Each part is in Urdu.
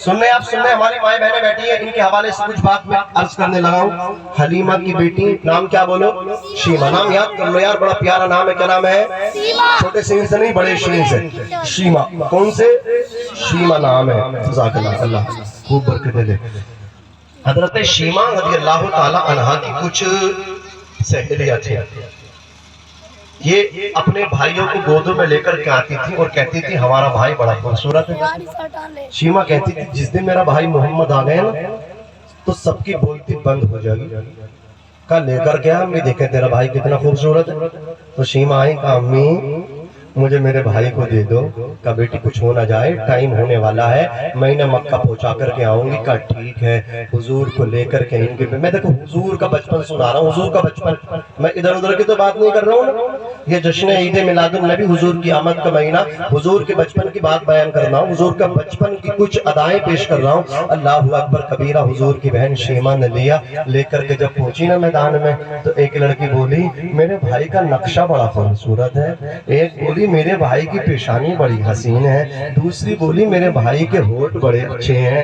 سننے آپ سننے ہماری مائیں بہنیں بیٹھی ہیں، ان کے حوالے سے کچھ بات میں عرض کرنے لگا ہوں۔ حلیمہ کی بیٹی نام کیا بولو؟ شیمہ۔ نام یاد کر لو یار، بڑا پیارا نام ہے، کیا نام ہے؟ چھوٹے سین سے نہیں، بڑے شین سے، شیمہ۔ کون سے؟ شیمہ نام ہے۔ جزاک اللہ، اللہ خوب برکتیں دے۔ حضرت شیمہ رضی اللہ تعالی عنہا کی کچھ سہیلیاں تھیں، یہ اپنے بھائیوں کو گودوں میں لے کر کے آتی تھی اور کہتی تھی ہمارا بھائی بڑا خوبصورت ہے۔ شیمہ کہتی تھی جس دن میرا بھائی محمد آ گئے نا تو سب کی بولتی بند ہو جائے گی۔ کہا لے کر کیا؟ امی دیکھیں تیرا بھائی کتنا خوبصورت ہے۔ تو شیمہ آئی، کہا امی مجھے میرے بھائی کو دے دو۔ کہا بیٹی کچھ ہو نہ جائے، ٹائم ہونے والا ہے، میں انہیں مکہ پہنچا کر کے آؤں گی۔ کہا ٹھیک ہے، حضور کو لے کر کے ان کے میں دیکھو حضور کا بچپن سنا رہا ہوں، حضور کا بچپن، میں ادھر ادھر کی تو بات نہیں کر رہا ہوں، یہ جشن عید میلاد النبی حضور کی آمد کا مہینہ، حضور کے بچپن کی بات بیان کر رہا ہوں، حضور کا بچپن کی کچھ ادائیں پیش کر رہا ہوں۔ اللہ اکبر کبیرہ۔ حضور کی بہن شیمہ نے لے کر کے جب پہنچی نا میدان میں تو ایک لڑکی بولی میرے بھائی کا نقشہ بڑا خوبصورت ہے، ایک بولی میرے بھائی کی پیشانی بڑی حسین ہے، دوسری بولی میرے بھائی کے ہونٹ بڑے اچھے ہیں۔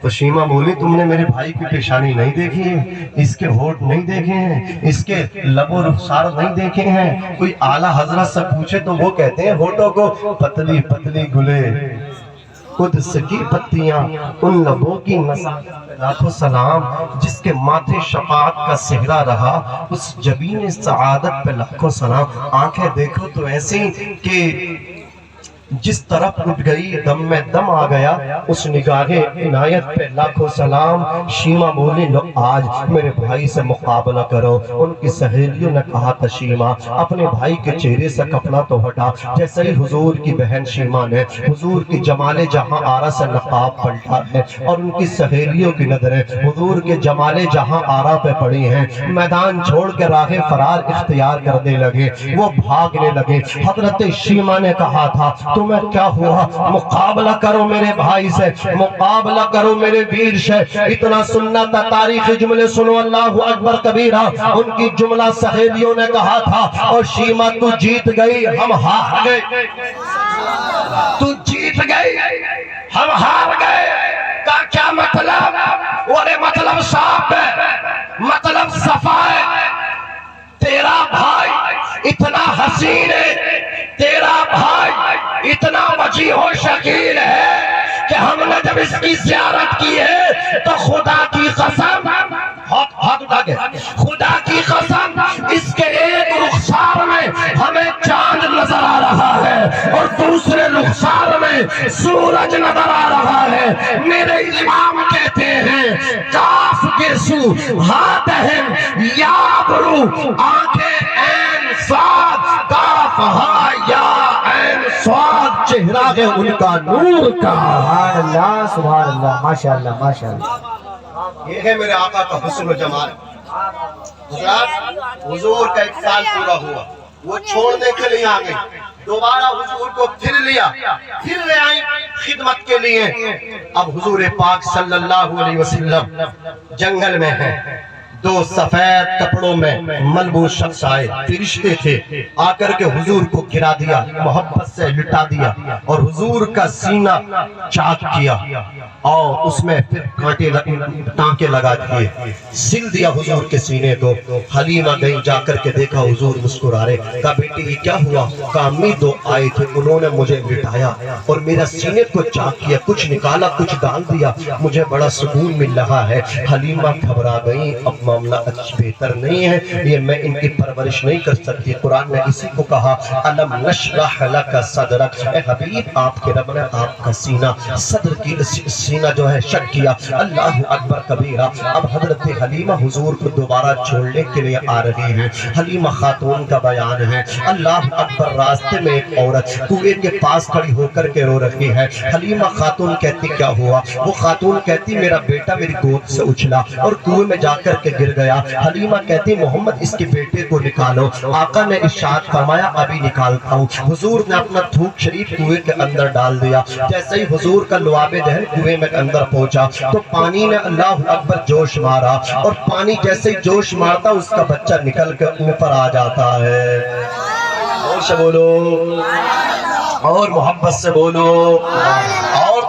تو شیمہ بولی تم نے میرے بھائی کی پیشانی نہیں دیکھی ہے، اس کے ہونٹ نہیں دیکھے ہیں، اس کے لب و رخسار نہیں دیکھے ہیں؟ کوئی اعلیٰ حضرت سے پوچھے تو وہ کہتے ہیں ہونٹوں کو پتلی پتلی گلے قدس کی پتیاں، ان لبوں کی مساحت لاکھوں سلام، جس کے ماتھے شفاعت کا صحرا رہا، اس جبین سعادت پہ لاکھوں سلام۔ آنکھیں دیکھو تو ایسی کہ جس طرف اٹھ گئی دم میں دم آ گیا، اس نگاہ عنایت پہ لاکھوں سلام۔ شیمہ بولی لو آج میرے بھائی سے مقابلہ کرو۔ ان کی سہیلیوں نے کہا تھا شیمہ اپنے بھائی کے چہرے سے کپڑا تو ہٹا۔ جیسے ہی حضور کی بہن شیمہ نے حضور کی جمال جہاں آرا سے نقاب پلٹا ہے اور ان کی سہیلیوں کی نظریں حضور کے جمال جہاں آرا پہ پڑی ہیں، میدان چھوڑ کے راہ فرار اختیار کرنے لگے، وہ بھاگنے لگے۔ حضرت شیمہ نے کہا تھا تمہیں کیا ہوا؟ مقابلہ کرو میرے بھائی سے، مقابلہ کرو میرے ویر سے۔ اتنا سننا تھا، تاریخی جملے سنو، اللہ اکبر کبیرہ۔ ان کی جملہ سہیلیوں نے کہا تھا اور شیمہ تو جیت گئی ہم ہار گئے، تو جیت گئی ہم ہار گئے۔ کا کیا مطلب؟ اور مطلب صاف ہے، مطلب صفا ہے۔ تیرا بھائی اتنا حسین ہے، تیرا بھائی اتنا وجیح و شکیل ہے کہ ہم نے جب اس کی زیارت کی ہے تو خدا کی قسم، ہاتھ اٹھا کے، خدا کی قسم اس کے ایک رخسار میں ہمیں چاند نظر آ رہا ہے اور دوسرے رخسار میں سورج نظر آ رہا ہے۔ میرے امام کہتے ہیں کاف کے سو ہاتہم یا برو، آنکھیں عین صاد، کاف ہا یا عین صاد، چہرہ ہے ان کا نور کا۔ سبحان اللہ سبحان اللہ، ماشاءاللہ ماشاءاللہ۔ یہ ہے میرے آقا کا حسن و جمال۔ حضرات حضور کا 1 سال پورا ہوا، وہ چھوڑنے کے لیے آ گئی، دوبارہ حضور کو پھر لیا، پھر لے آئی خدمت کے لیے۔ اب حضور پاک صلی اللہ علیہ وسلم جنگل میں ہیں، 2 سفید کپڑوں میں ملبوس شخص آئے، فرشتے تھے، آ کر کے حضور کو گرا دیا، محبت سے لٹا دیا اور حضور کا سینہ چاک کیا اور اس میں پھر ٹانکے لگا دیے، سل دیا حضور کے سینے کو۔ حلیمہ گئی، جا کر کے دیکھا حضور مسکرا رہے، کہا بیٹی یہ کیا ہوا؟ کہا امی 2 آئے تھے، انہوں نے مجھے لٹایا اور میرا سینے کو چاک کیا، کچھ نکالا کچھ ڈال دیا، مجھے بڑا سکون مل رہا ہے۔ حلیمہ گھبرا گئی، اب معاملہ بہتر نہیں ہے، یہ میں ان کی پرورش نہیں کر سکتی۔ قرآن نے اسی کو کہا الم نشرح لک صدرک، اے حبیب آپ کے رب نے آپ کا سینہ، صدر کی سینہ جو ہے شک کیا۔ اللہ اکبر کبیرہ۔ اب حضرت حلیمہ حضور کو دوبارہ چھوڑنے کے لیے آ رہی ہیں۔ حلیمہ خاتون کا بیان ہے، اللہ اکبر، راستے میں ایک عورت کنویں کے پاس کھڑی ہو کر کے رو رہی ہے۔ حلیمہ خاتون کہتی کیا ہوا؟ وہ خاتون کہتی میرا بیٹا میری گود سے اچھلا اور کنویں میں جا کر کے گر گیا۔ حلیمہ کہتی محمد اس کے بیٹے کو نکالو۔ آقا نے ارشاد فرمایا ابھی نکالتا ہوں۔ حضور نے اپنا تھوک شریف کنویں کے اندر ڈال دیا۔ جیسے ہی حضور کا لعاب دہن کنویں میں اندر پہنچا تو پانی نے اللہ اکبر جوش مارا اور پانی جیسے ہی جوش مارتا اس کا بچہ نکل کے اوپر آ جاتا ہے۔ اور سے بولو، اور محبت سے بولو، اور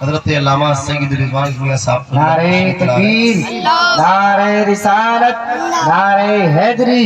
حضرت علامہ سید رضوان میاں صاحب نعرہ تکبیر، نعرہ رسالت، نعرہ حیدری،